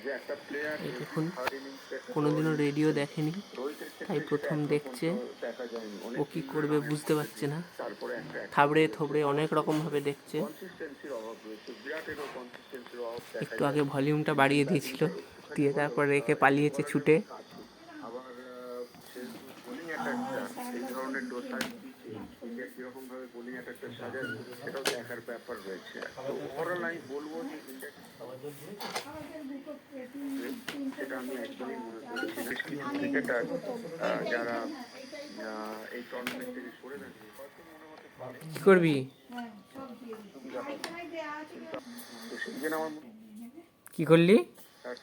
এই দেখুন, কোনোদিনও রেডিও দেখেনি, তাই প্রথম দেখছে। ও কি করবে বুঝতে পারছে না, থাবড়ে থবড়ে অনেক রকমভাবে দেখছে। একটু আগে ভলিউমটা বাড়িয়ে দিয়েছিল, দিয়ে তারপর রেখে পালিয়েছে ছুটে। কি করবি, কি করলি?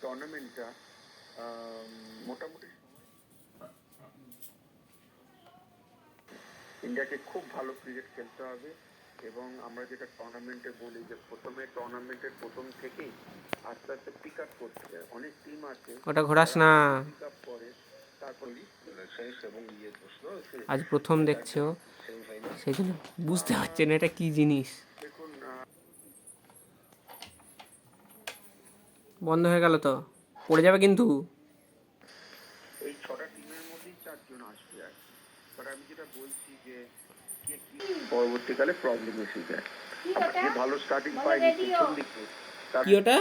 টুর্নামেন্টটা মোটামুটি ইন্ডিয়াকে খুব ভালো ক্রিকেট খেলতে হবে, এবং আমরা যেটা টুর্নামেন্টে বলি যে প্রথমে টুর্নামেন্টের প্রথম থেকেই আস্তে আস্তে পিক আপ করতে হয়। অনেক টিম আছে ওটা ঘোরাস না, পিক আপ করে তারপর আজ প্রথম দেখছো, সেই জন্য বুঝতে পারছে না এটা কি জিনিস। বন্ধ হয়ে গেল তো, পড়ে যাবে কিন্তু। এই ছটা টিমের মধ্যেই চারজন আসবে আর কি, বাট আমি যেটা বলছি যে পরবর্তীকালে প্রবলেম এসে যায়। যে ভালো স্টার্টিং পায়নি প্রথম দিকে, কি ওটা?